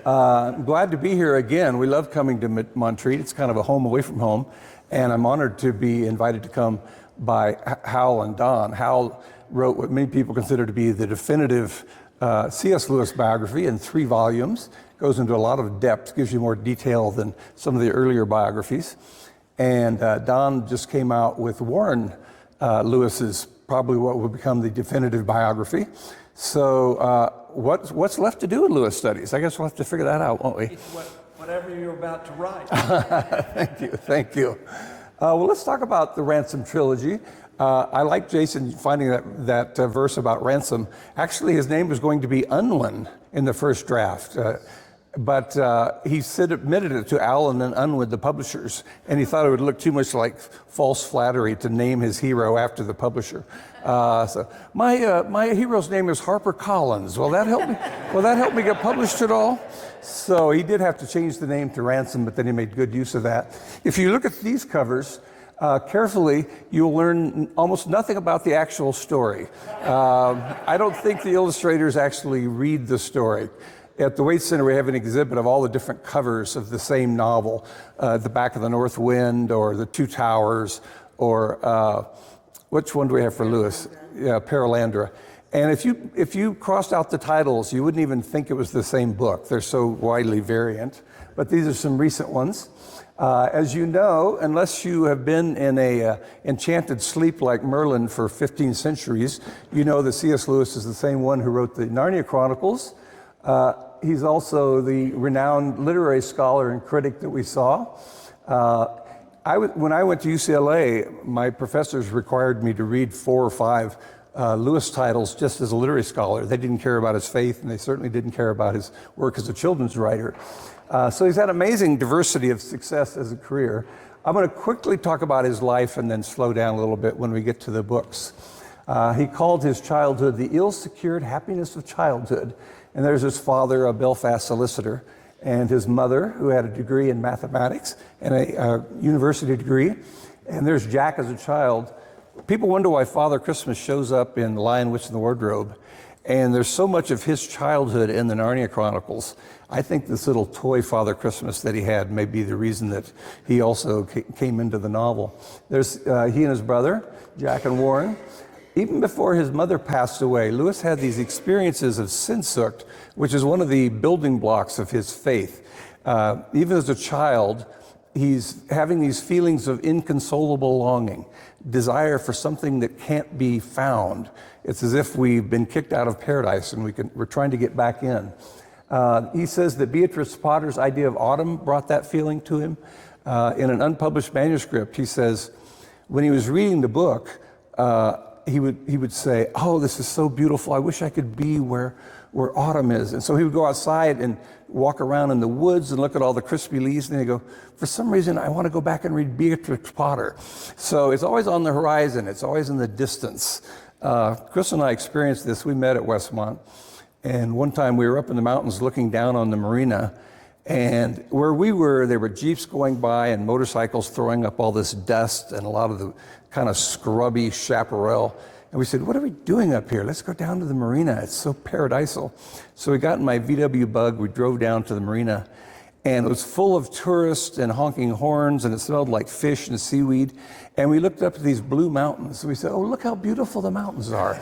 I'm glad to be here again. We love coming to Montreat. It's kind of a home away from home. And I'm honored to be invited to come by Hal and Don. Hal wrote what many people consider to be the definitive C.S. Lewis biography in 3 volumes. Goes into a lot of depth, gives you more detail than some of the earlier biographies. And Don just came out with Warren Lewis's, probably what would become the definitive biography. So what's left to do in Lewis studies? I guess we'll have to figure that out, won't we? Whatever you're about to write. Thank you. Well, let's talk about the Ransom Trilogy. I like Jason finding that verse about Ransom. Actually, his name was going to be Unwin in the first draft. But he admitted it to Allen and Unwin, the publishers, and he thought it would look too much like false flattery to name his hero after the publisher. So my hero's name is Harper Collins. Will that help me? Will that help me get published at all? So he did have to change the name to Ransom, but then he made good use of that. If you look at these covers carefully, you'll learn almost nothing about the actual story. I don't think the illustrators actually read the story. At the Waite Center, we have an exhibit of all the different covers of the same novel, The Back of the North Wind, or The Two Towers, or which one do we have for Lewis? Yeah, Paralandra. And if you crossed out the titles, you wouldn't even think it was the same book. They're so widely variant. But these are some recent ones. As you know, unless you have been in a enchanted sleep like Merlin for 15 centuries, you know that C.S. Lewis is the same one who wrote the Narnia Chronicles. He's also the renowned literary scholar and critic that we saw. When I went to UCLA, my professors required me to read 4 or 5 Lewis titles just as a literary scholar. They didn't care about his faith, and they certainly didn't care about his work as a children's writer. So he's had amazing diversity of success as a career. I'm going to quickly talk about his life and then slow down a little bit when we get to the books. He called his childhood the ill-secured happiness of childhood. And there's his father, a Belfast solicitor, and his mother, who had a degree in mathematics and a university degree. And there's Jack as a child. People wonder why Father Christmas shows up in The Lion, Witch, and the Wardrobe. And there's so much of his childhood in the Narnia Chronicles. I think this little toy Father Christmas that he had may be the reason that he also came into the novel. There's he and his brother, Jack and Warren. Even before his mother passed away, Lewis had these experiences of sinsucht, which is one of the building blocks of his faith. Even as a child, he's having these feelings of inconsolable longing, desire for something that can't be found. It's as if we've been kicked out of paradise and we're trying to get back in. He says that Beatrice Potter's idea of autumn brought that feeling to him. In an unpublished manuscript, he says, when he was reading the book, he would say, "Oh, this is so beautiful. I wish I could be where autumn is." And so he would go outside and walk around in the woods and look at all the crispy leaves, and he'd go, "For some reason, I want to go back and read Beatrix Potter." So it's always on the horizon. It's always in the distance. Chris and I experienced this. We met at Westmont, and one time we were up in the mountains looking down on the marina, and where we were, there were jeeps going by and motorcycles throwing up all this dust and a lot of the kind of scrubby chaparral. And we said, "What are we doing up here? Let's go down to the marina. It's so paradisal." So we got in my VW Bug, we drove down to the marina, and it was full of tourists and honking horns, and it smelled like fish and seaweed. And we looked up at these blue mountains. We said, "Oh, look how beautiful the mountains are."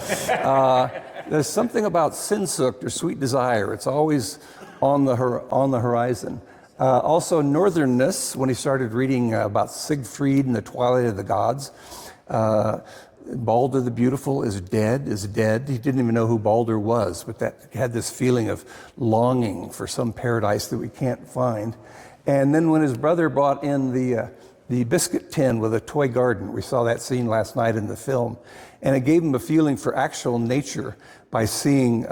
There's something about sinsucht or sweet desire. It's always on the horizon. Also, northernness, when he started reading about Siegfried and the Twilight of the Gods. Balder the Beautiful is dead. He didn't even know who Balder was, but that had this feeling of longing for some paradise that we can't find. And then when his brother brought in the biscuit tin with a toy garden, we saw that scene last night in the film, and it gave him a feeling for actual nature by seeing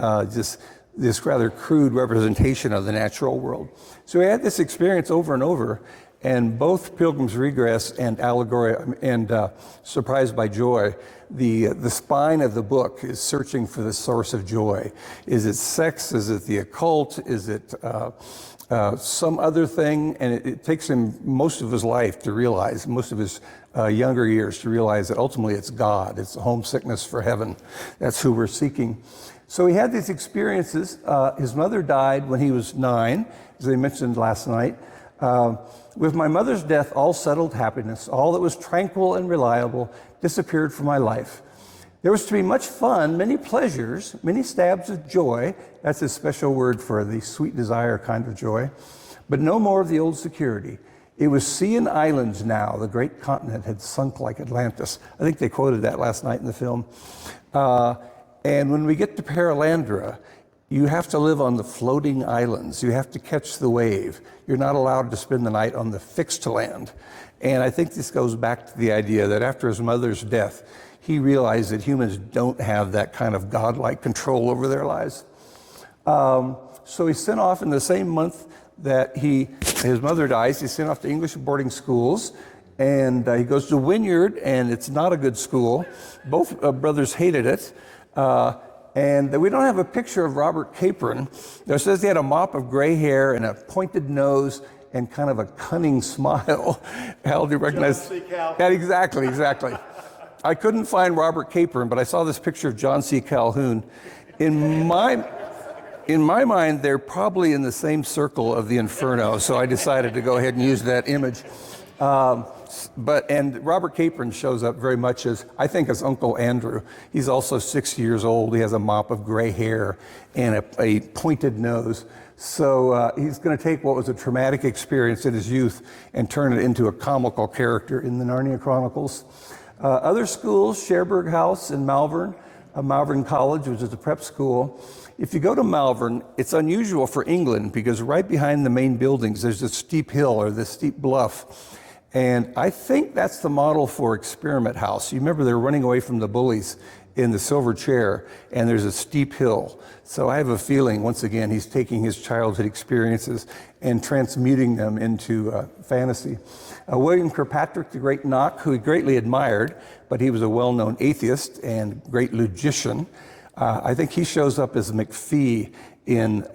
this rather crude representation of the natural world. So he had this experience over and over, and both Pilgrim's Regress and Allegoria and Surprised by Joy, the spine of the book is searching for the source of joy. Is it sex? Is it the occult? Is it some other thing? And it takes him most of his life to realize, most of his younger years to realize that ultimately it's God. It's homesickness for heaven. That's who we're seeking. So he had these experiences. His mother died when he was 9, as I mentioned last night. With my mother's death, all settled happiness, all that was tranquil and reliable, disappeared from my life. There was to be much fun, many pleasures, many stabs of joy. That's his special word for the sweet desire kind of joy. But no more of the old security. It was sea and islands now. The great continent had sunk like Atlantis. I think they quoted that last night in the film. And when we get to Paralandra, you have to live on the floating islands. You have to catch the wave. You're not allowed to spend the night on the fixed land. And I think this goes back to the idea that after his mother's death, he realized that humans don't have that kind of godlike control over their lives. So he's sent off in the same month that his mother dies. He's sent off to English boarding schools, and he goes to Wynyard, and it's not a good school. Both brothers hated it. And we don't have a picture of Robert Capron. It says he had a mop of gray hair and a pointed nose and kind of a cunning smile. Hal, do you recognize? John C. Calhoun. Yeah, exactly. I couldn't find Robert Capron, but I saw this picture of John C. Calhoun. In my mind, they're probably in the same circle of the Inferno, so I decided to go ahead and use that image. And Robert Capron shows up very much as, I think, as Uncle Andrew. He's also 6 years old. He has a mop of gray hair and a pointed nose. So he's going to take what was a traumatic experience in his youth and turn it into a comical character in the Narnia Chronicles. Other schools, Cherbourg House in Malvern, Malvern College, which is a prep school. If you go to Malvern, it's unusual for England because right behind the main buildings, there's this steep hill or this steep bluff. And I think that's the model for Experiment House. You remember they're running away from the bullies in the silver chair, and there's a steep hill. So I have a feeling, once again, he's taking his childhood experiences and transmuting them into fantasy. William Kirkpatrick, the great Knock, who he greatly admired, but he was a well-known atheist and great logician. I think he shows up as McPhee in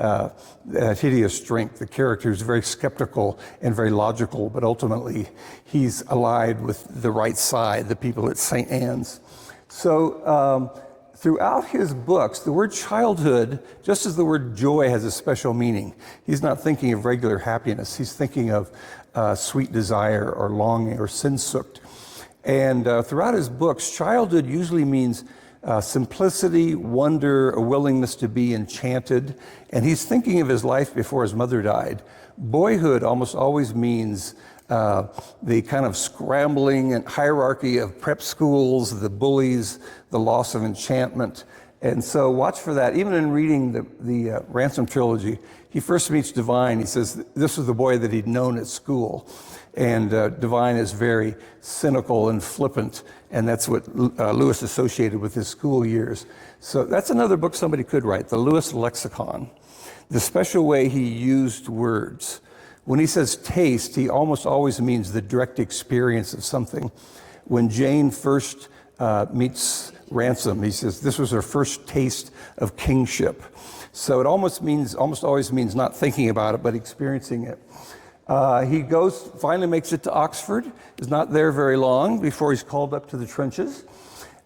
Hideous Strength. The character is very skeptical and very logical, but ultimately he's allied with the right side, the people at St. Anne's. So throughout his books, the word childhood, just as the word joy has a special meaning, he's not thinking of regular happiness. He's thinking of sweet desire or longing or sin-soaked. And throughout his books, childhood usually means simplicity, wonder, a willingness to be enchanted. And he's thinking of his life before his mother died. Boyhood almost always means the kind of scrambling and hierarchy of prep schools, the bullies, the loss of enchantment. And so watch for that. Even in reading the Ransom Trilogy, he first meets Divine. He says this was the boy that he'd known at school. And Divine is very cynical and flippant, and that's what Lewis associated with his school years. So that's another book somebody could write, the Lewis Lexicon. The special way he used words. When he says taste, he almost always means the direct experience of something. When Jane first meets Ransom, he says this was her first taste of kingship. So it almost always means not thinking about it, but experiencing it. He finally makes it to Oxford, is not there very long before he's called up to the trenches.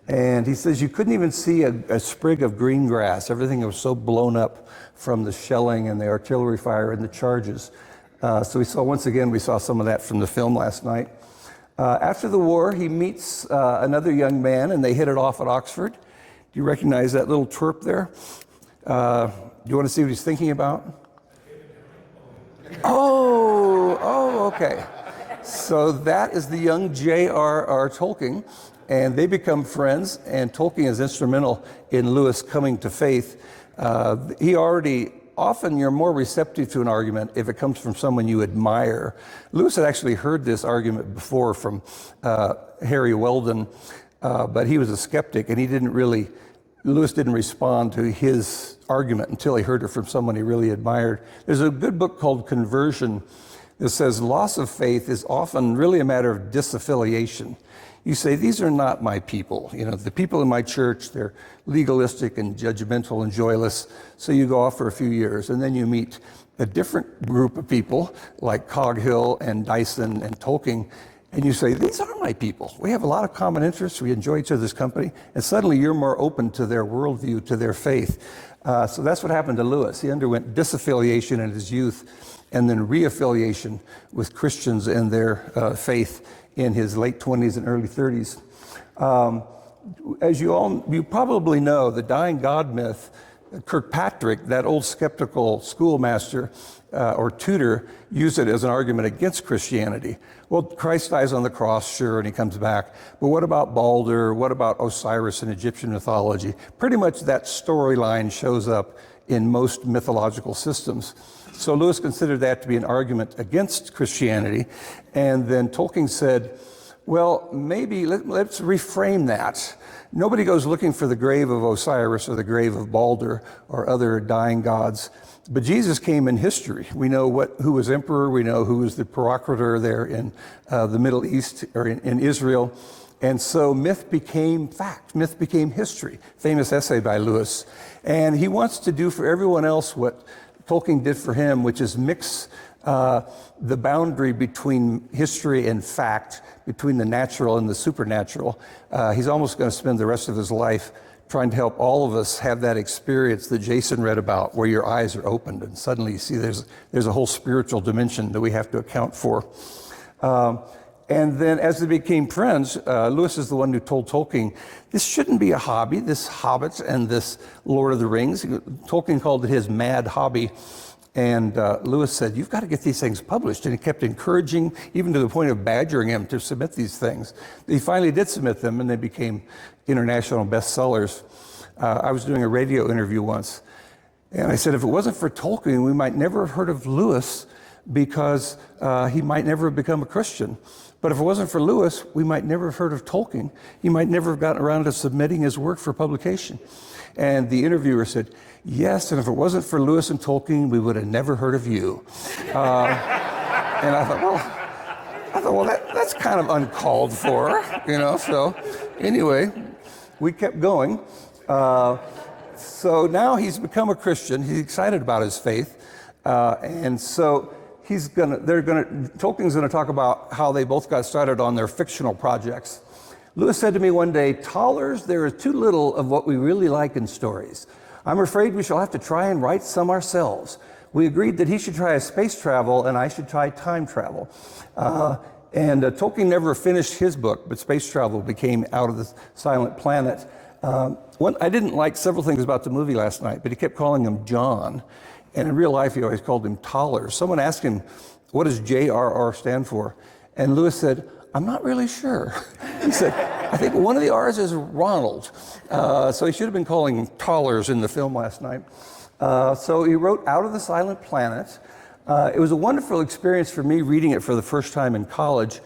And he says you couldn't even see a sprig of green grass. Everything was so blown up from the shelling and the artillery fire and the charges. So we saw some of that from the film last night. After the war, he meets another young man, and they hit it off at Oxford. Do you recognize that little twerp there? Do you want to see what he's thinking about? Oh, okay. So that is the young J.R.R. Tolkien, and they become friends, and Tolkien is instrumental in Lewis coming to faith. Often you're more receptive to an argument if it comes from someone you admire. Lewis had actually heard this argument before from Harry Weldon, but he was a skeptic, and Lewis didn't respond to his argument until he heard it from someone he really admired. There's a good book called Conversion that says loss of faith is often really a matter of disaffiliation. You say, these are not my people. The people in my church, they're legalistic and judgmental and joyless. So you go off for a few years, and then you meet a different group of people like Coghill and Dyson and Tolkien, And you say, these are my people. We have a lot of common interests. We enjoy each other's company. And suddenly you're more open to their worldview, to their faith. So that's what happened to Lewis. He underwent disaffiliation in his youth and then reaffiliation with Christians and their faith in his late 20s and early 30s. As you probably know, the dying God myth, Kirkpatrick, that old skeptical schoolmaster or tutor, used it as an argument against Christianity. Well, Christ dies on the cross, sure, and he comes back. But what about Balder? What about Osiris in Egyptian mythology? Pretty much that storyline shows up in most mythological systems. So Lewis considered that to be an argument against Christianity. And then Tolkien said, well, maybe let's reframe that. Nobody goes looking for the grave of Osiris or the grave of Balder or other dying gods. But Jesus came in history. We know who was emperor. We know who was the procurator there in the Middle East or in Israel. And so myth became fact. Myth became history. Famous essay by Lewis. And he wants to do for everyone else what Tolkien did for him, which is mix the boundary between history and fact, between the natural and the supernatural. He's almost going to spend the rest of his life trying to help all of us have that experience that Jason read about, where your eyes are opened and suddenly you see there's a whole spiritual dimension that we have to account for. And then as they became friends, Lewis is the one who told Tolkien, this shouldn't be a hobby, this Hobbit and this Lord of the Rings. Tolkien called it his mad hobby. And Lewis said, you've got to get these things published. And he kept encouraging, even to the point of badgering him to submit these things. He finally did submit them, and they became international bestsellers. I was doing a radio interview once, and I said, if it wasn't for Tolkien, we might never have heard of Lewis, because he might never have become a Christian. But if it wasn't for Lewis, we might never have heard of Tolkien. He might never have gotten around to submitting his work for publication. And the interviewer said, yes, and if it wasn't for Lewis and Tolkien, we would have never heard of you. And I thought, well, that's kind of uncalled for, So anyway, we kept going. So now he's become a Christian. He's excited about his faith. And so Tolkien's gonna talk about how they both got started on their fictional projects. Lewis said to me one day, Tollers, there is too little of what we really like in stories. I'm afraid we shall have to try and write some ourselves. We agreed that he should try space travel and I should try time travel. Tolkien never finished his book, but space travel became Out of the Silent Planet. I didn't like several things about the movie last night, but he kept calling him John. And in real life, he always called him Tollers. Someone asked him, what does JRR stand for? And Lewis said, I'm not really sure. He said, I think one of the R's is Ronald. So he should have been calling him Tollers in the film last night. So he wrote Out of the Silent Planet. It was a wonderful experience for me reading it for the first time in college,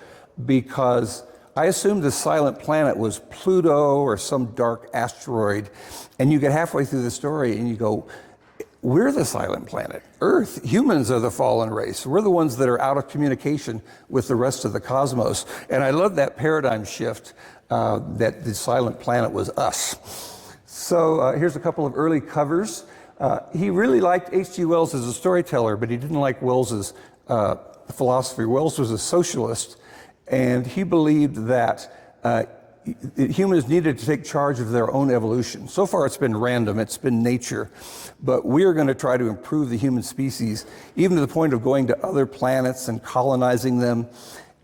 because I assumed the silent planet was Pluto or some dark asteroid. And you get halfway through the story and you go, we're the silent planet. Earth, humans are the fallen race. We're the ones that are out of communication with the rest of the cosmos. And I love that paradigm shift, that the silent planet was us. So here's a couple of early covers. He really liked H.G. Wells as a storyteller, but he didn't like Wells's philosophy. Wells was a socialist, and he believed that humans needed to take charge of their own evolution. So far it's been random, it's been nature, but we are going to try to improve the human species, even to the point of going to other planets and colonizing them.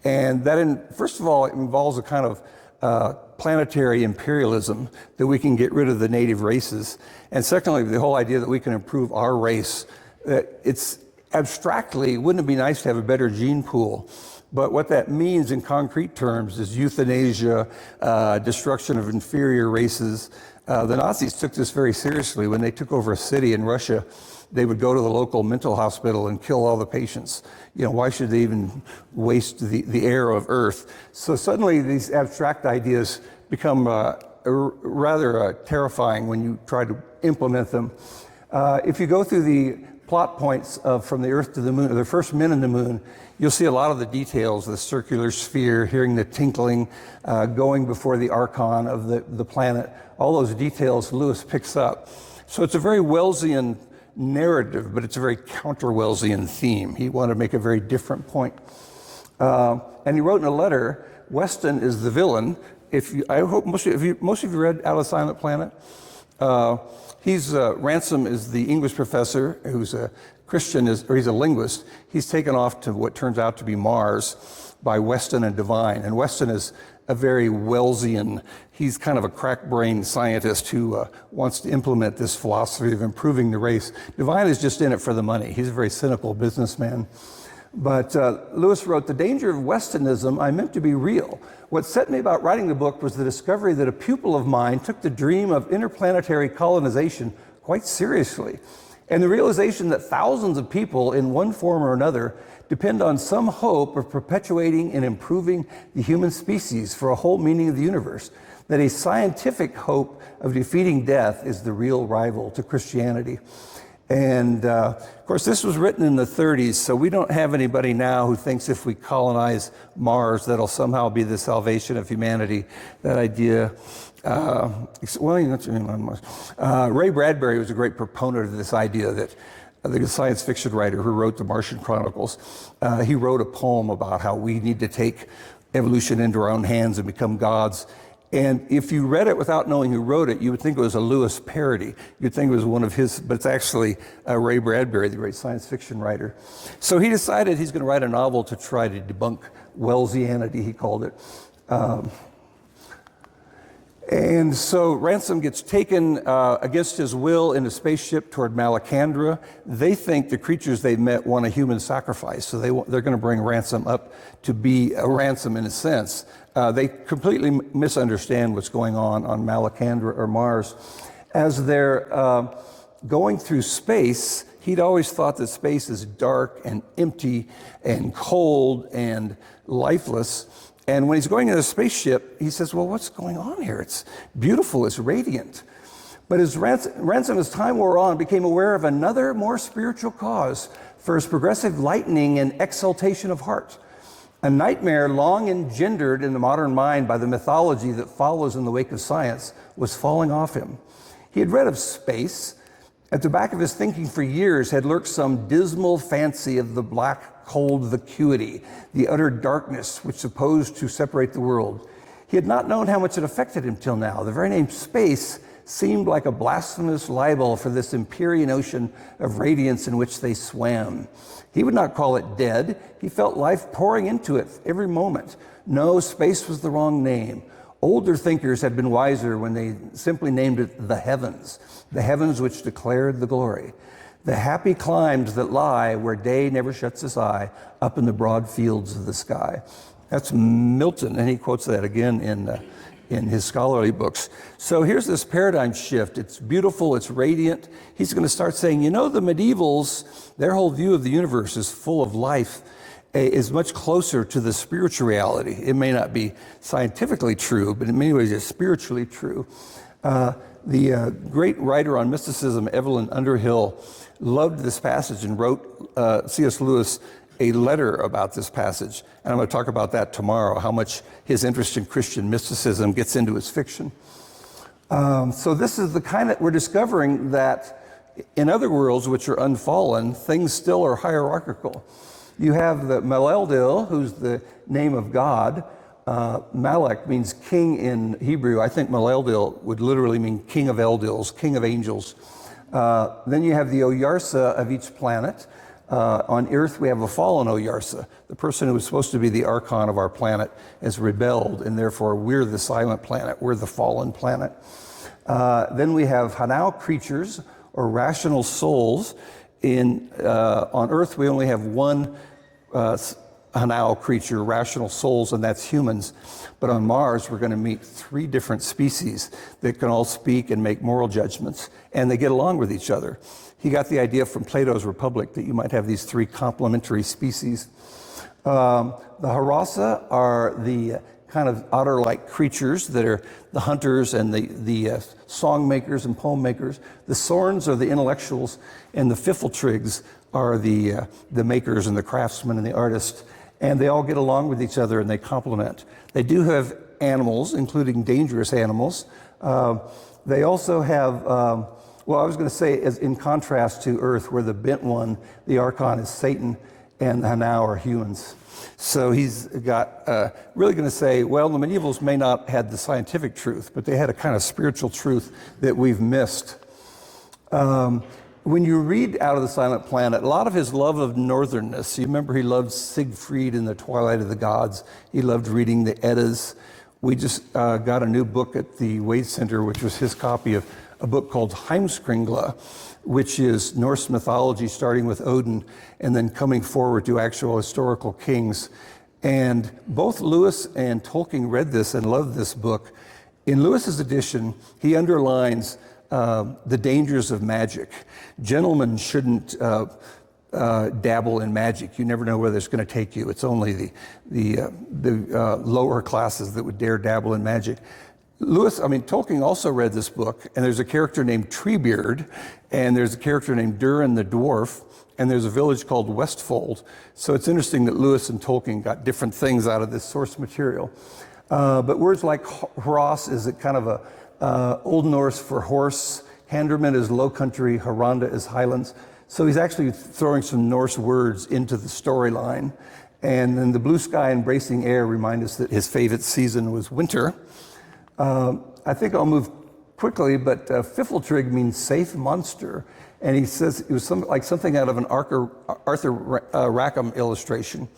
And that, first of all, it involves a kind of planetary imperialism, that we can get rid of the native races. And secondly, the whole idea that we can improve our race. It's abstractly, wouldn't it be nice to have a better gene pool? But what that means in concrete terms is euthanasia, destruction of inferior races. The Nazis took this very seriously. When they took over a city in Russia, they would go to the local mental hospital and kill all the patients. Why should they even waste the air of Earth? So suddenly these abstract ideas become rather terrifying when you try to implement them. If you go through the plot points from the Earth to the Moon, or the first men in the Moon, you'll see a lot of the details, the circular sphere, hearing the tinkling, going before the archon of the planet. All those details Lewis picks up. So it's a very Wellesian narrative, but it's a very counter-Wellesian theme. He wanted to make a very different point. And he wrote in a letter, Weston is the villain. I hope most of you read Out of the Silent Planet. Ransom is the English professor who's a Christian, or he's a linguist. He's taken off to what turns out to be Mars by Weston and Devine. And Weston is a very Wellesian, he's kind of a crack-brained scientist who wants to implement this philosophy of improving the race. Devine is just in it for the money. He's a very cynical businessman. But Lewis wrote, "The danger of Westonism I meant to be real. What set me about writing the book was the discovery that a pupil of mine took the dream of interplanetary colonization quite seriously, and the realization that thousands of people in one form or another depend on some hope of perpetuating and improving the human species for a whole meaning of the universe, that a scientific hope of defeating death is the real rival to Christianity." And of course, this was written in the 30s, so we don't have anybody now who thinks if we colonize Mars, that'll somehow be the salvation of humanity. That idea, Ray Bradbury was a great proponent of this idea that the science fiction writer who wrote the Martian Chronicles, he wrote a poem about how we need to take evolution into our own hands and become gods. And if you read it without knowing who wrote it, you would think it was a Lewis parody. You'd think it was one of his, but it's actually Ray Bradbury, the great science fiction writer. So he decided he's going to write a novel to try to debunk Wellesianity, he called it. And so Ransom gets taken against his will in a spaceship toward Malacandra. They think the creatures they met want a human sacrifice, so they're going to bring Ransom up to be a ransom in a sense. They completely misunderstand what's going on Malacandra or Mars. As they're going through space, he'd always thought that space is dark and empty and cold and lifeless. And when he's going in a spaceship, he says, well, what's going on here? It's beautiful, it's radiant. But as Ransom, as time wore on, became aware of another more spiritual cause for his progressive lightening and exaltation of heart. A nightmare long engendered in the modern mind by the mythology that follows in the wake of science was falling off him. He had read of space. At the back of his thinking for years had lurked some dismal fancy of the black, cold vacuity, the utter darkness which supposed to separate the world. He had not known how much it affected him till now. The very name space seemed like a blasphemous libel for this empyrean ocean of radiance in which they swam. He would not call it dead. He felt life pouring into it every moment. No, space was the wrong name. Older thinkers had been wiser when they simply named it the heavens which declared the glory. The happy climes that lie where day never shuts its eye, up in the broad fields of the sky. That's Milton, and he quotes that again in his scholarly books. So here's this paradigm shift. It's beautiful, it's radiant. He's going to start saying, the medievals, their whole view of the universe is full of life, is much closer to the spiritual reality. It may not be scientifically true, but in many ways it's spiritually true. The great writer on mysticism, Evelyn Underhill, loved this passage and wrote C.S. Lewis a letter about this passage. And I'm going to talk about that tomorrow, how much his interest in Christian mysticism gets into his fiction. So this is the kind that we're discovering that in other worlds which are unfallen, things still are hierarchical. You have the Maleldil, who's the name of God. Malek means king in Hebrew. I think Maleldil would literally mean king of Eldils, king of angels. Then you have the Oyarsa of each planet. On Earth, we have a fallen Oyarsa. The person who was supposed to be the archon of our planet has rebelled, and therefore we're the silent planet. We're the fallen planet. Then we have Hanau creatures, or rational souls. On Earth, we only have one Hanau creature, rational souls, and that's humans. But on Mars, we're going to meet 3 different species that can all speak and make moral judgments, and they get along with each other. He got the idea from Plato's Republic that you might have these 3 complementary species. The Harasa are the kind of otter-like creatures that are the hunters and the song makers and poem makers. The Sorns are the intellectuals, and the Fiffletrigs are the makers and the craftsmen and the artists. And they all get along with each other and they complement. They do have animals, including dangerous animals. They also have, I was going to say, as in contrast to Earth, where the bent one, the archon, is Satan, and now are humans. So he's got really going to say, well, the medievals may not had the scientific truth, but they had a kind of spiritual truth that we've missed. When you read Out of the Silent Planet, a lot of his love of northernness, you remember he loved Siegfried in the Twilight of the Gods. He loved reading the Eddas. We just got a new book at the Wade Center, which was his copy of a book called Heimskringla, which is Norse mythology starting with Odin and then coming forward to actual historical kings. And both Lewis and Tolkien read this and loved this book. In Lewis's edition, he underlines the dangers of magic. Gentlemen shouldn't dabble in magic. You never know where it's going to take you. It's only the lower classes that would dare dabble in magic. Tolkien also read this book, and there's a character named Treebeard, and there's a character named Durin the Dwarf, and there's a village called Westfold. So it's interesting that Lewis and Tolkien got different things out of this source material. But words like Hross is a kind of a Old Norse for horse, Handerman is low country, Haranda is highlands. So he's actually throwing some Norse words into the storyline. And then the blue sky and bracing air remind us that his favorite season was winter. I think I'll move quickly, but Fiffletrig means safe monster. And he says it was something out of an Arthur Rackham illustration.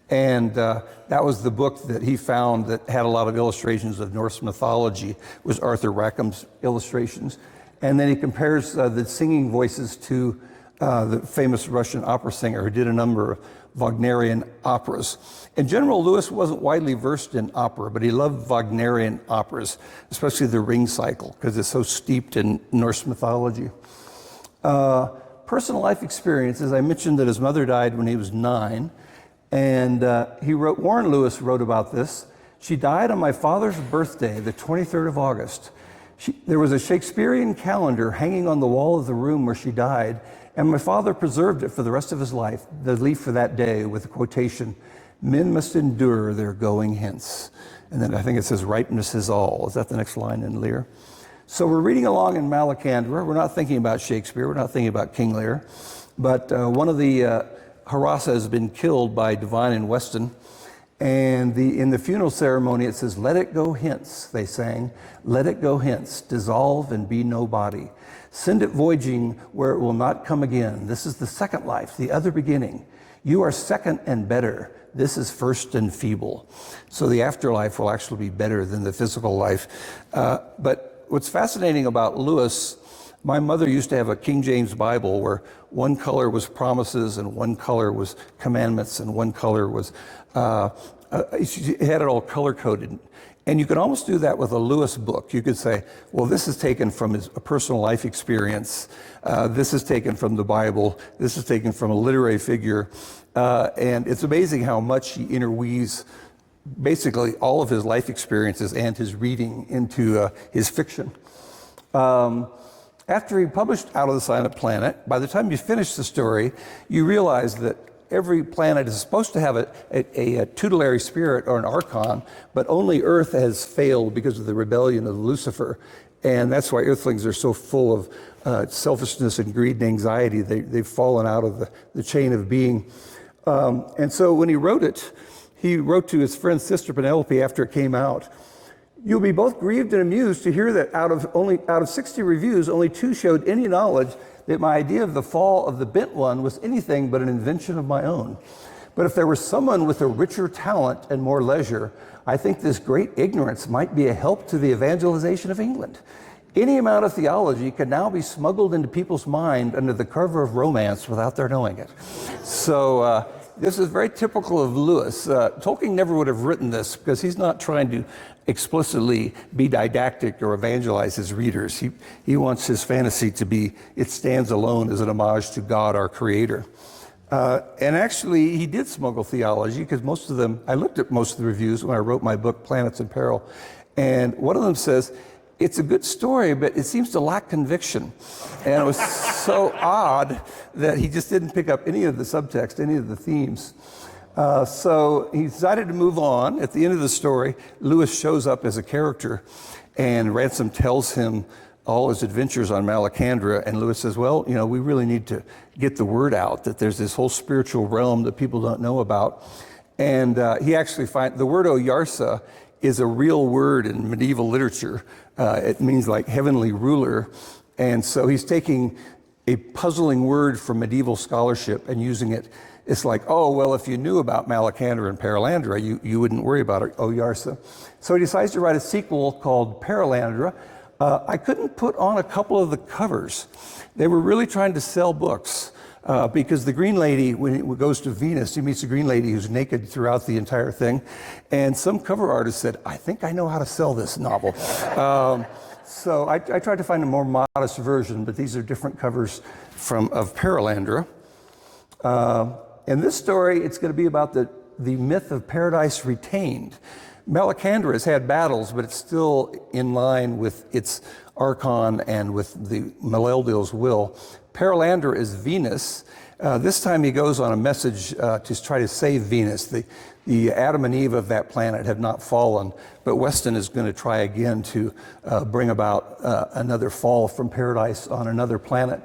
And that was the book that he found that had a lot of illustrations of Norse mythology, was Arthur Rackham's illustrations. And then he compares the singing voices to the famous Russian opera singer who did a number of Wagnerian operas. In general, Lewis wasn't widely versed in opera, but he loved Wagnerian operas, especially the Ring Cycle, because it's so steeped in Norse mythology. Personal life experiences, I mentioned that his mother died when he was 9, and Warren Lewis wrote about this. She died on my father's birthday, the 23rd of August. There was a Shakespearean calendar hanging on the wall of the room where she died, and my father preserved it for the rest of his life, the leaf for that day, with the quotation, "Men must endure their going hence." And then I think it says, "Ripeness is all." Is that the next line in Lear? So we're reading along in Malacandra. We're not thinking about Shakespeare. We're not thinking about King Lear. But one of the Harassa has been killed by Devine and Weston. And in the funeral ceremony, it says, "Let it go hence," they sang. "Let it go hence, dissolve and be no body. Send it voyaging where it will not come again. This is the second life, the other beginning. You are second and better. This is first and feeble." So the afterlife will actually be better than the physical life. But what's fascinating about Lewis, my mother used to have a King James Bible where one color was promises and one color was commandments and one color was, she had it all color-coded. And you could almost do that with a Lewis book. You could say, well, this is taken from his personal life experience. This is taken from the Bible. This is taken from a literary figure. And it's amazing how much he interweaves basically all of his life experiences and his reading into his fiction. After he published Out of the Silent Planet, by the time you finish the story, you realize that every planet is supposed to have a tutelary spirit or an archon, but only Earth has failed because of the rebellion of Lucifer. And that's why Earthlings are so full of selfishness and greed and anxiety. They've fallen out of the chain of being. And so when he wrote it, he wrote to his friend Sister Penelope after it came out, "You'll be both grieved and amused to hear that out of 60 reviews, only 2 showed any knowledge that my idea of the fall of the bent one was anything but an invention of my own. But if there was someone with a richer talent and more leisure, I think this great ignorance might be a help to the evangelization of England. Any amount of theology can now be smuggled into people's mind under the cover of romance without their knowing it." So this is very typical of Lewis. Tolkien never would have written this because he's not trying to explicitly be didactic or evangelize his readers. He wants his fantasy to be, it stands alone as an homage to God, our creator. And actually, he did smuggle theology because most of them, I looked at most of the reviews when I wrote my book, Planets in Peril, and one of them says, it's a good story, but it seems to lack conviction. And it was so odd that he just didn't pick up any of the subtext, any of the themes. So he decided to move on. At the end of the story, Lewis shows up as a character, and Ransom tells him all his adventures on Malacandra, and Lewis says, well, we really need to get the word out that there's this whole spiritual realm that people don't know about. And he actually finds the word Oyarsa is a real word in medieval literature. It means like heavenly ruler. And so he's taking a puzzling word from medieval scholarship and using it. It's like, oh, well, if you knew about Malacandra and Paralandra, you wouldn't worry about Oyarsa. So he decides to write a sequel called Paralandra. I couldn't put on a couple of the covers. They were really trying to sell books because the Green Lady, when he goes to Venus, he meets a Green Lady who's naked throughout the entire thing. And some cover artist said, I think I know how to sell this novel. So I tried to find a more modest version, but these are different covers of Paralandra. In this story, it's going to be about the myth of paradise retained. Malacandra has had battles, but it's still in line with its archon and with the Maleldil's will. Paralandra is Venus. This time he goes on a message to try to save Venus. The Adam and Eve of that planet have not fallen, but Weston is going to try again to bring about another fall from paradise on another planet.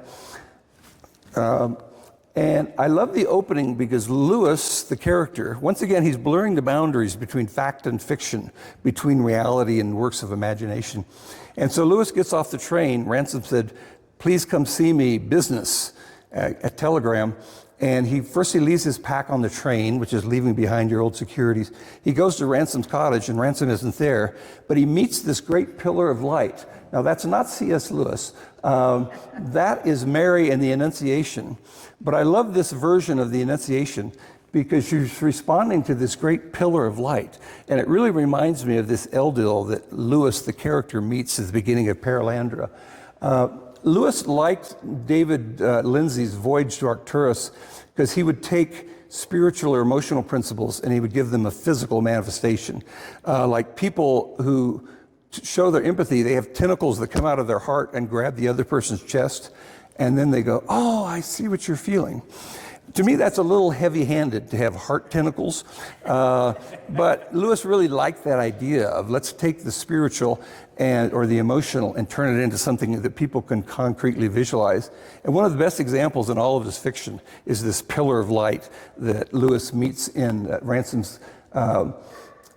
And I love the opening because Lewis, the character, once again, he's blurring the boundaries between fact and fiction, between reality and works of imagination. And so Lewis gets off the train. Ransom said, please come see me, business, a telegram. And he leaves his pack on the train, which is leaving behind your old securities. He goes to Ransom's cottage, and Ransom isn't there, but he meets this great pillar of light. Now, that's not C.S. Lewis. That is Mary and the Annunciation. But I love this version of the Annunciation because she's responding to this great pillar of light. And it really reminds me of this Eldil that Lewis, the character, meets at the beginning of Paralandra. Lewis liked David Lindsay's Voyage to Arcturus because he would take spiritual or emotional principles and he would give them a physical manifestation. Like people who show their empathy, they have tentacles that come out of their heart and grab the other person's chest, and then they go, oh, I see what you're feeling. To me, that's a little heavy-handed to have heart tentacles, but Lewis really liked that idea of let's take the spiritual or the emotional and turn it into something that people can concretely visualize. And one of the best examples in all of his fiction is this pillar of light that Lewis meets in Ransom's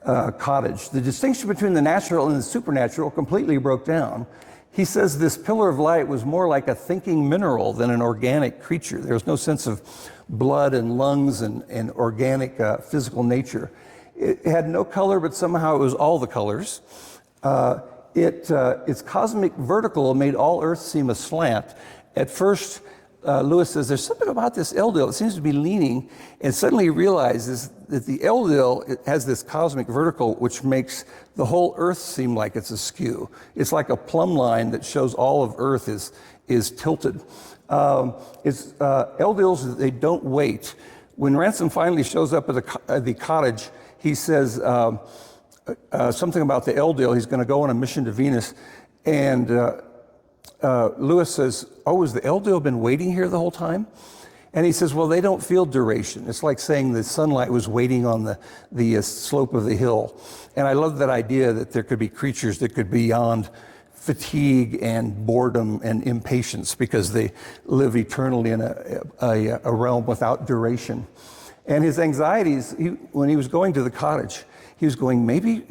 cottage. The distinction between the natural and the supernatural completely broke down. He says this pillar of light was more like a thinking mineral than an organic creature. There was no sense of blood and lungs and organic physical nature. It had no color, but somehow it was all the colors. Its cosmic vertical made all Earth seem aslant. At first, Lewis says, there's something about this Eldil. It seems to be leaning, and suddenly he realizes that the Eldil has this cosmic vertical, which makes the whole Earth seem like it's askew. It's like a plumb line that shows all of Earth is tilted. Eldils, they don't wait. When Ransom finally shows up at the cottage, he says something about the Eldil. He's going to go on a mission to Venus, and Lewis says, oh, has the Eldil been waiting here the whole time? And he says, well, they don't feel duration. It's like saying the sunlight was waiting on the slope of the hill. And I love that idea that there could be creatures that could be beyond fatigue and boredom and impatience because they live eternally in a realm without duration. And his anxieties, when he was going to the cottage, he was going, maybe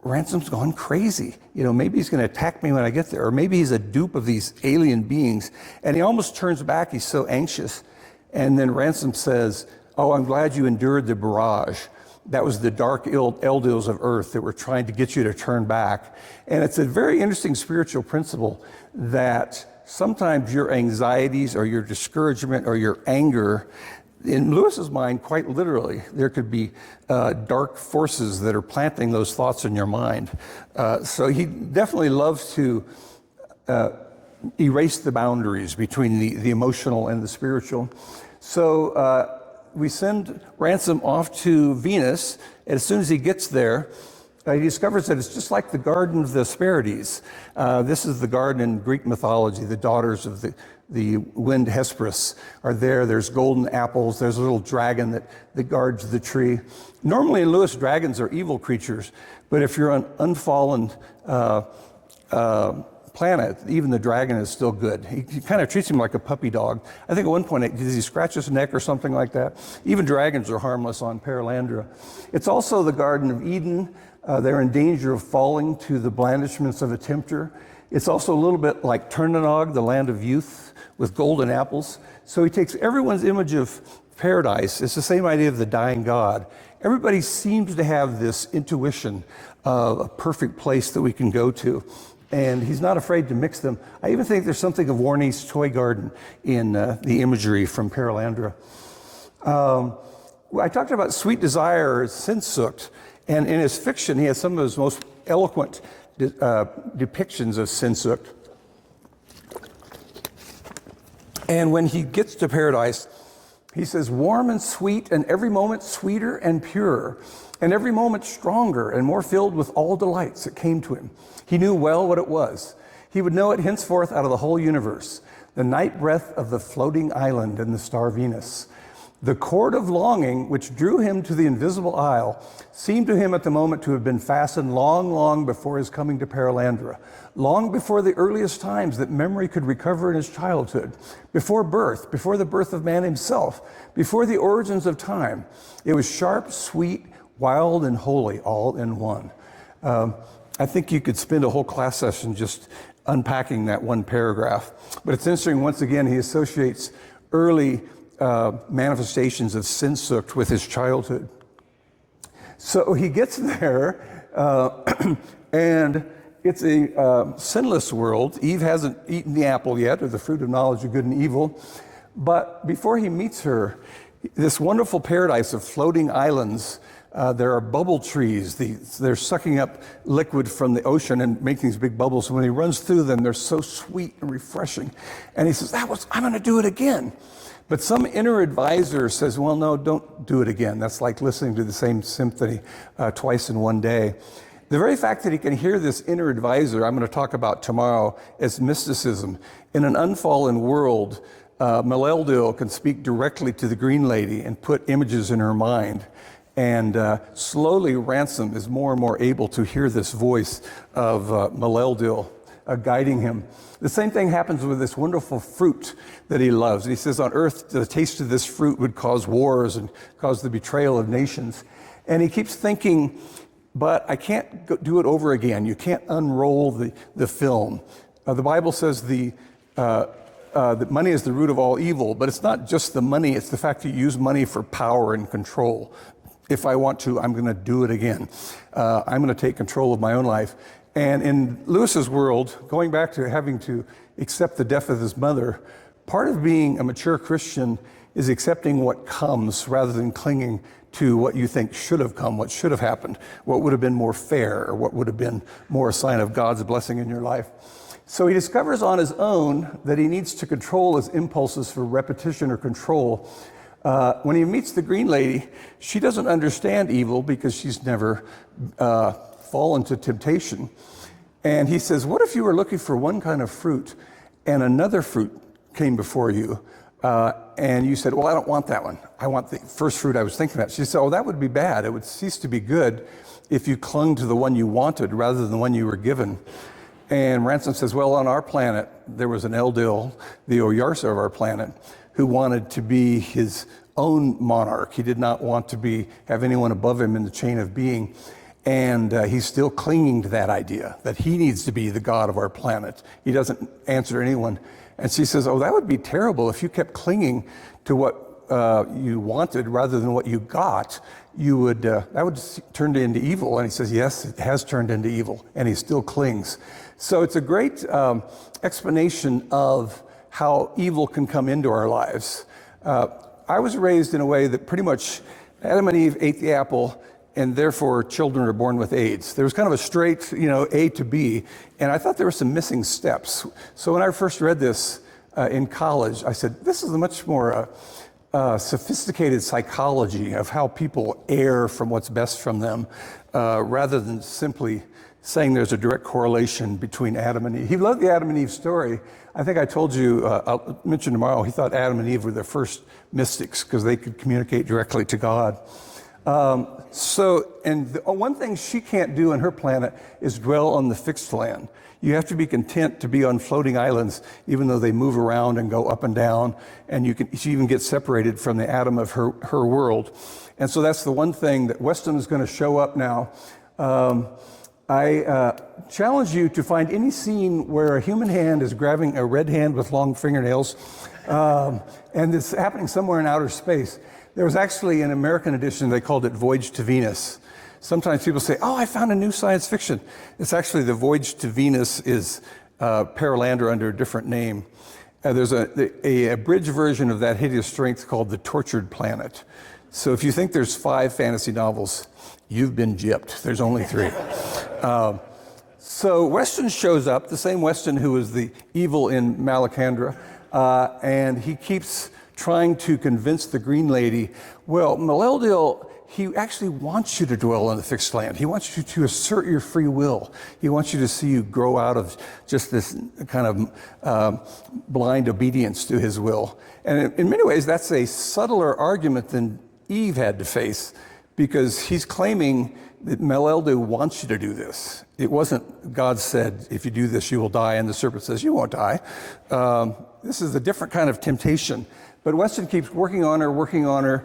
Ransom's gone crazy. Maybe he's going to attack me when I get there, or maybe he's a dupe of these alien beings. And he almost turns back. He's so anxious. And then Ransom says, oh, I'm glad you endured the barrage. That was the dark Eldils of Earth that were trying to get you to turn back. And it's a very interesting spiritual principle that sometimes your anxieties or your discouragement or your anger, in Lewis's mind, quite literally, there could be dark forces that are planting those thoughts in your mind. So he definitely loves to erase the boundaries between the emotional and the spiritual. So we send Ransom off to Venus. As soon as he gets there, he discovers that it's just like the Garden of the Hesperides. This is the garden in Greek mythology. The daughters of the wind Hesperus are there. There's golden apples. There's a little dragon that guards the tree. Normally in Lewis, dragons are evil creatures, but if you're an unfallen planet, even the dragon is still good. He kind of treats him like a puppy dog. I think at one point, does he scratch his neck or something like that? Even dragons are harmless on Perelandra. It's also the Garden of Eden. They're in danger of falling to the blandishments of a tempter. It's also a little bit like Ternanog, the land of youth, with golden apples. So he takes everyone's image of paradise. It's the same idea of the dying God. Everybody seems to have this intuition of a perfect place that we can go to. And he's not afraid to mix them. I even think there's something of Warney's toy garden in the imagery from Perelandra. I talked about Sweet Desire as Sehnsucht, and in his fiction, he has some of his most eloquent depictions of Sehnsucht. And when he gets to paradise, he says, warm and sweet, and every moment sweeter and purer, and every moment stronger and more filled with all delights that came to him. He knew well what it was. He would know it henceforth out of the whole universe, the night breath of the floating island and the star Venus. The cord of longing which drew him to the invisible isle seemed to him at the moment to have been fastened long, long before his coming to Perelandra, long before the earliest times that memory could recover in his childhood, before birth, before the birth of man himself, before the origins of time. It was sharp, sweet, wild, and holy, all in one. I think you could spend a whole class session just unpacking that one paragraph. But it's interesting, once again, he associates early manifestations of Sehnsucht with his childhood. So he gets there, and it's a sinless world. Eve hasn't eaten the apple yet, or the fruit of knowledge of good and evil. But before he meets her, this wonderful paradise of floating islands, there are bubble trees. They're sucking up liquid from the ocean and making these big bubbles. When he runs through them, they're so sweet and refreshing. And he says, I'm going to do it again. But some inner advisor says, well, no, don't do it again. That's like listening to the same symphony twice in one day. The very fact that he can hear this inner advisor, I'm going to talk about tomorrow, as mysticism. In an unfallen world, Maleldil can speak directly to the Green Lady and put images in her mind. And slowly, Ransom is more and more able to hear this voice of Maleldil guiding him. The same thing happens with this wonderful fruit that he loves. And he says, on earth, the taste of this fruit would cause wars and cause the betrayal of nations. And he keeps thinking, but I can't do it over again. You can't unroll the film. The Bible says that money is the root of all evil, but it's not just the money, it's the fact that you use money for power and control. If I want to, I'm going to do it again. I'm going to take control of my own life. And in Lewis's world, going back to having to accept the death of his mother, part of being a mature Christian is accepting what comes rather than clinging to what you think should have come, what should have happened, what would have been more fair, or what would have been more a sign of God's blessing in your life. So he discovers on his own that he needs to control his impulses for repetition or control. When he meets the Green Lady, she doesn't understand evil because she's never fallen to temptation. And he says, what if you were looking for one kind of fruit and another fruit came before you and you said, well, I don't want that one. I want the first fruit I was thinking of. She said, oh, that would be bad. It would cease to be good if you clung to the one you wanted rather than the one you were given. And Ransom says, well, on our planet, there was an Eldil, the Oyarsa of our planet, who wanted to be his own monarch. He did not want to have anyone above him in the chain of being. And he's still clinging to that idea that he needs to be the god of our planet. He doesn't answer anyone. And she says, oh, that would be terrible if you kept clinging to what you wanted rather than what you got. That would turn into evil. And he says, yes, it has turned into evil. And he still clings. So it's a great explanation of how evil can come into our lives. I was raised in a way that pretty much Adam and Eve ate the apple, and therefore children are born with AIDS. There was kind of a straight, A to B, and I thought there were some missing steps. So when I first read this in college, I said, this is a much more sophisticated psychology of how people err from what's best from them, rather than simply saying there's a direct correlation between Adam and Eve. He loved the Adam and Eve story. I think I told you, I'll mention tomorrow, he thought Adam and Eve were the first mystics because they could communicate directly to God. One thing she can't do on her planet is dwell on the fixed land. You have to be content to be on floating islands, even though they move around and go up and down, and she even gets separated from the atom of her world. And so that's the one thing that Weston is going to show up now. I challenge you to find any scene where a human hand is grabbing a red hand with long fingernails, and it's happening somewhere in outer space. There was actually an American edition, they called it Voyage to Venus. Sometimes people say, oh, I found a new science fiction. It's actually the Voyage to Venus is Paralandra under a different name. There's a abridged version of that hideous strength called The Tortured Planet. So if you think there's 5 fantasy novels, you've been gypped. There's only 3. So Weston shows up, the same Weston who was the evil in Malacandra, and he keeps trying to convince the Green Lady, well, Maleldil, he actually wants you to dwell in the fixed land. He wants you to assert your free will. He wants you to see you grow out of just this kind of blind obedience to his will. And in many ways, that's a subtler argument than Eve had to face, because he's claiming that Maleldil wants you to do this. It wasn't God said, if you do this, you will die, and the serpent says, you won't die. This is a different kind of temptation. But Weston keeps working on her,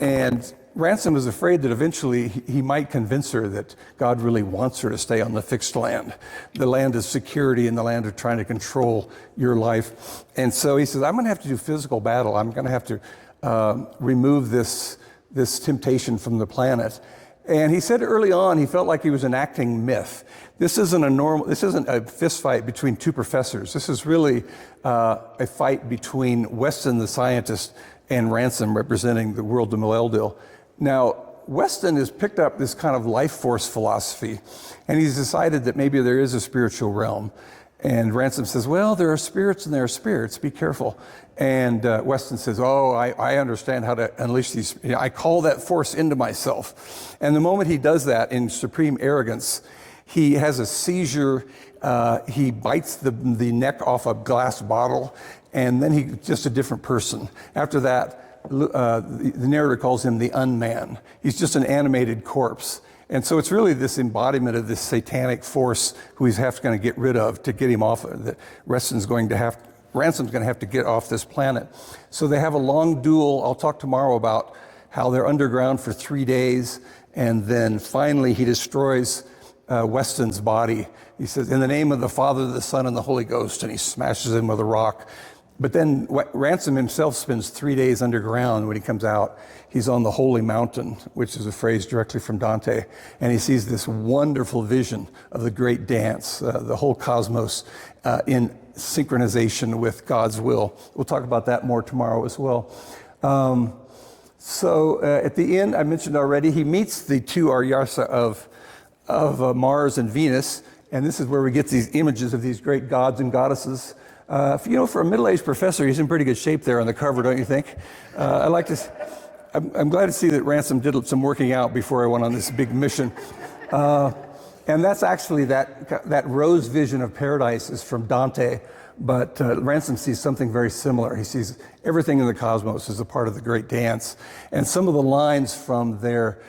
and Ransom is afraid that eventually he might convince her that God really wants her to stay on the fixed land, the land of security and the land of trying to control your life. And so he says, I'm going to have to do physical battle. I'm going to have to remove this temptation from the planet. And he said early on he felt like he was enacting myth. This isn't a fist fight between 2 professors. This is really a fight between Weston, the scientist, and Ransom, representing the world of Maleldil. Now, Weston has picked up this kind of life force philosophy, and he's decided that maybe there is a spiritual realm. And Ransom says, well, there are spirits and there are spirits, be careful. And Weston says, oh, I understand how to unleash these. I call that force into myself. And the moment he does that in supreme arrogance, he has a seizure. He bites the neck off a glass bottle, and then he's just a different person. After that, the narrator calls him the unman. He's just an animated corpse. And so it's really this embodiment of this satanic force who he's going to get rid of to get him off. That Ransom's going to have to get off this planet. So they have a long duel. I'll talk tomorrow about how they're underground for 3 days, and then finally he destroys Weston's body. He says, in the name of the Father, the Son, and the Holy Ghost, and he smashes him with a rock. But then Ransom himself spends 3 days underground. When he comes out, he's on the Holy Mountain, which is a phrase directly from Dante, and he sees this wonderful vision of the great dance, the whole cosmos in synchronization with God's will. We'll talk about that more tomorrow as well. So at the end, I mentioned already, he meets the 2 Aryasa of Mars and Venus, and this is where we get these images of these great gods and goddesses. For a middle-aged professor, he's in pretty good shape there on the cover, don't you think? I'm glad to see that Ransom did some working out before I went on this big mission. And that's actually that rose vision of paradise is from Dante, but Ransom sees something very similar. He sees everything in the cosmos as a part of the great dance. And some of the lines from their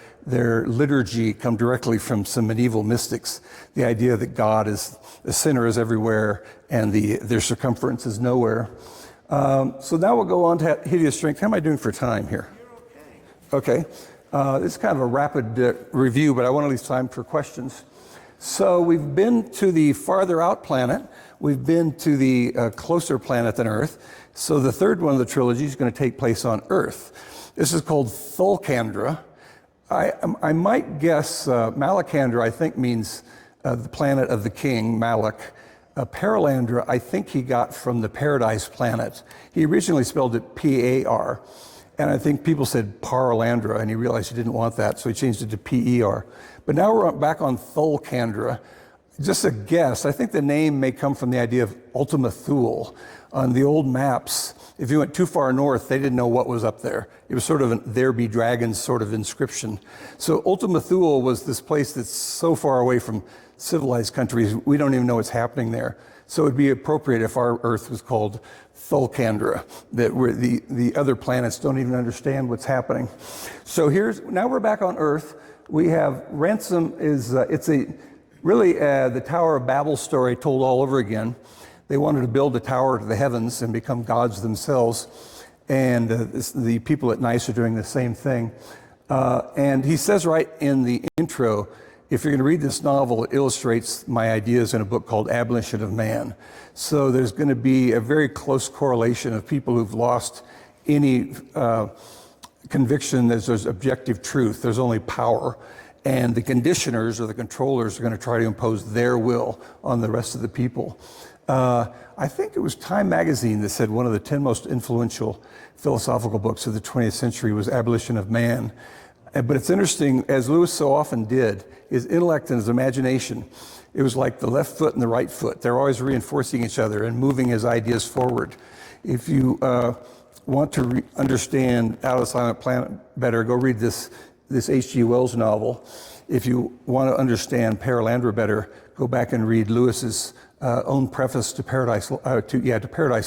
liturgy come directly from some medieval mystics. The idea that God is, the sinner is everywhere and their circumference is nowhere. So now we'll go on to hideous strength. How am I doing for time here? You're okay. Okay. This is kind of a rapid review, but I want to leave time for questions. So we've been to the farther out planet. We've been to the closer planet than Earth. So the third one of the trilogy is going to take place on Earth. This is called Thulcandra. I might guess Malacandra, I think, means the planet of the king, Malak. Paralandra, I think he got from the Paradise planet. He originally spelled it P-A-R, and I think people said Paralandra, and he realized he didn't want that, so he changed it to P-E-R. But now we're back on Thulcandra. Just a guess, I think the name may come from the idea of Ultima Thule. On the old maps, if you went too far north, they didn't know what was up there. It was sort of an "there be dragons" sort of inscription. So Ultima Thule was this place that's so far away from civilized countries, we don't even know what's happening there. So it'd be appropriate if our Earth was called Thulcandra, that where the other planets don't even understand what's happening. So now we're back on Earth. We have Ransom it's Really, the Tower of Babel story told all over again. They wanted to build a tower to the heavens and become gods themselves. And the people at Nice are doing the same thing. And he says right in the intro, if you're going to read this novel, it illustrates my ideas in a book called Abolition of Man. So there's going to be a very close correlation of people who've lost any conviction that there's objective truth. There's only power. And the conditioners or the controllers are going to try to impose their will on the rest of the people. I think it was Time magazine that said one of the 10 most influential philosophical books of the 20th century was Abolition of Man. But it's interesting, as Lewis so often did, his intellect and his imagination, it was like the left foot and the right foot. They're always reinforcing each other and moving his ideas forward. If you want to understand Out of the Silent Planet better, go read this H.G. Wells novel. If you want to understand Perelandra better, go back and read Lewis's own preface to Paradise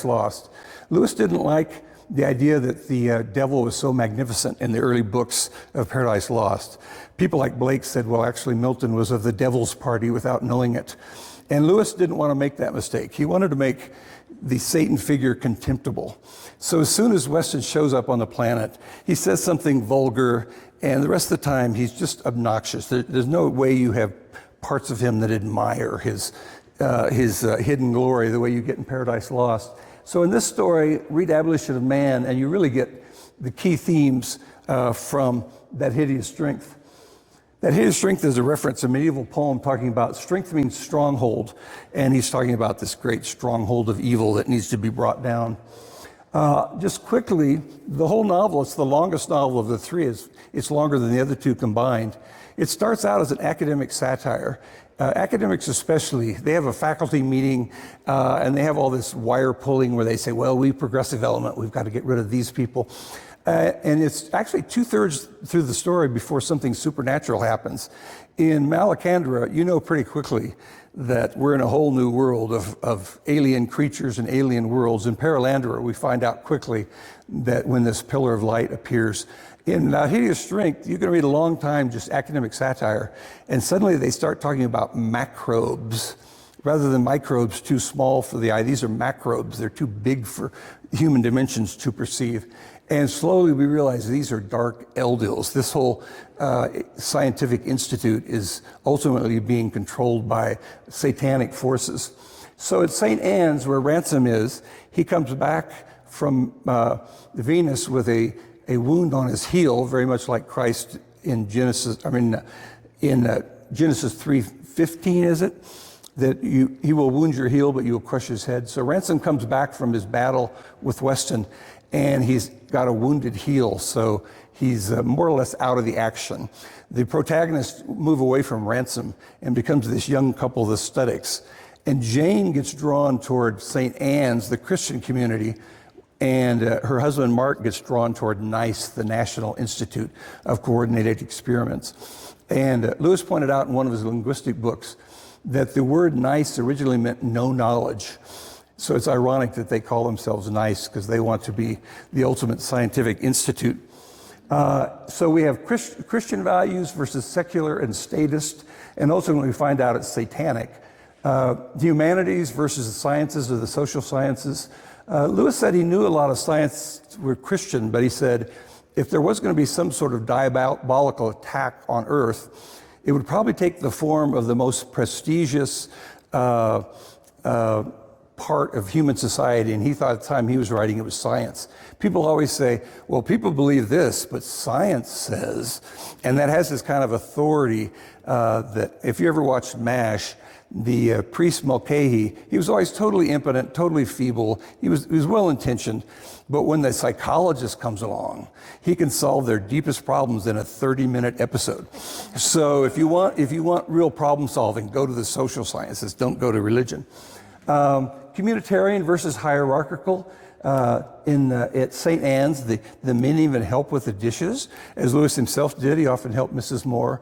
Lost. Lewis didn't like the idea that the devil was so magnificent in the early books of Paradise Lost. People like Blake said, well, actually Milton was of the devil's party without knowing it. And Lewis didn't want to make that mistake. He wanted to make the Satan figure contemptible. So as soon as Weston shows up on the planet, he says something vulgar, and the rest of the time he's just obnoxious. There's no way you have parts of him that admire his hidden glory the way you get in Paradise Lost. So in this story, read Abolition of Man, and you really get the key themes from That Hideous Strength. That Hideous Strength is a reference, a medieval poem talking about strength means stronghold, and he's talking about this great stronghold of evil that needs to be brought down. Just quickly, the whole novel, it's the longest novel of the three. It's longer than the other two combined. It starts out as an academic satire. Academics especially, they have a faculty meeting and they have all this wire pulling where they say, well, we progressive element, we've got to get rid of these people. And it's actually 2/3 through the story before something supernatural happens. In Malacandra, you know pretty quickly that we're in a whole new world of alien creatures and alien worlds. In Perelandra, we find out quickly that when this pillar of light appears. In Hideous Strength, you can read a long time just academic satire, and suddenly they start talking about macrobes. Rather than microbes too small for the eye, these are macrobes. They're too big for human dimensions to perceive. And slowly we realize these are dark Eldils. This whole scientific institute is ultimately being controlled by satanic forces. So at St. Anne's, where Ransom is, he comes back from Venus with a wound on his heel, very much like Christ in Genesis 3:15, is it? That he will wound your heel, but you will crush his head. So Ransom comes back from his battle with Weston, and he's got a wounded heel, so he's more or less out of the action. The protagonists move away from Ransom and becomes this young couple, the Studdicks. And Jane gets drawn toward St. Anne's, the Christian community, and her husband Mark gets drawn toward NICE, the National Institute of Coordinated Experiments. And Lewis pointed out in one of his linguistic books that the word nice originally meant no knowledge. So it's ironic that they call themselves NICE because they want to be the ultimate scientific institute. So we have Christian values versus secular and statist, and ultimately we find out it's satanic. The humanities versus the sciences or the social sciences. Lewis said he knew a lot of science were Christian, but he said if there was going to be some sort of diabolical attack on Earth, it would probably take the form of the most prestigious part of human society, and he thought at the time he was writing it was science. People always say, well, people believe this, but science says, and that has this kind of authority that if you ever watched MASH, the priest Mulcahy, he was always totally impotent, totally feeble. He was well-intentioned, but when the psychologist comes along, he can solve their deepest problems in a 30-minute episode. So if you want real problem solving, go to the social sciences. Don't go to religion. Communitarian versus hierarchical. At St. Anne's, the men even help with the dishes, as Lewis himself did. He often helped Mrs. Moore.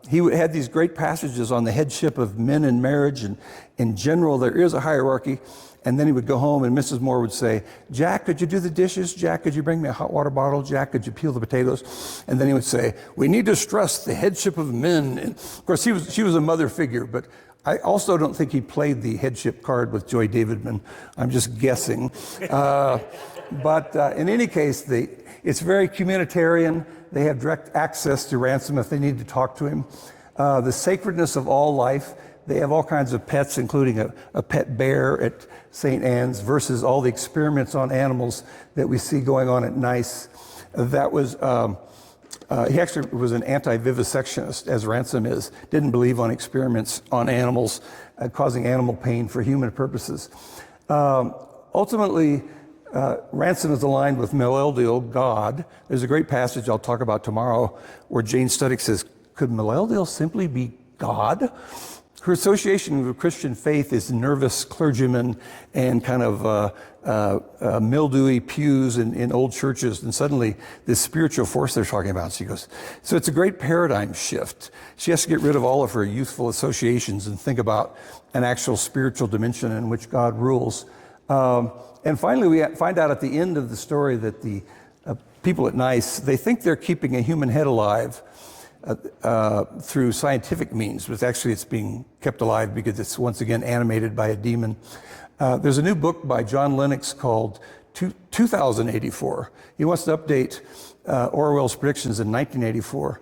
He had these great passages on the headship of men in marriage, and in general, there is a hierarchy. And then he would go home and Mrs. Moore would say, Jack, could you do the dishes? Jack, could you bring me a hot water bottle? Jack, could you peel the potatoes? And then he would say, we need to stress the headship of men. And of course, she was a mother figure, but I also don't think he played the headship card with Joy Davidman. I'm just guessing. But in any case, it's very communitarian. They have direct access to Ransom if they need to talk to him. The sacredness of all life. They have all kinds of pets, including a pet bear at St. Anne's, versus all the experiments on animals that we see going on at Nice. That was, he actually was an anti-vivisectionist, as Ransom is. Didn't believe on experiments on animals, causing animal pain for human purposes. Ultimately, Ransom is aligned with Meleldiel, God. There's a great passage I'll talk about tomorrow where Jane Studdick says, could Meleldiel simply be God? Her association with Christian faith is nervous clergymen and kind of mildewy pews in old churches, and suddenly this spiritual force they're talking about. She goes, so it's a great paradigm shift. She has to get rid of all of her youthful associations and think about an actual spiritual dimension in which God rules. And finally, we find out at the end of the story that the people at Nice, they think they're keeping a human head alive through scientific means, but actually it's being kept alive because it's once again animated by a demon. There's a new book by John Lennox called 2084. He wants to update Orwell's predictions in 1984.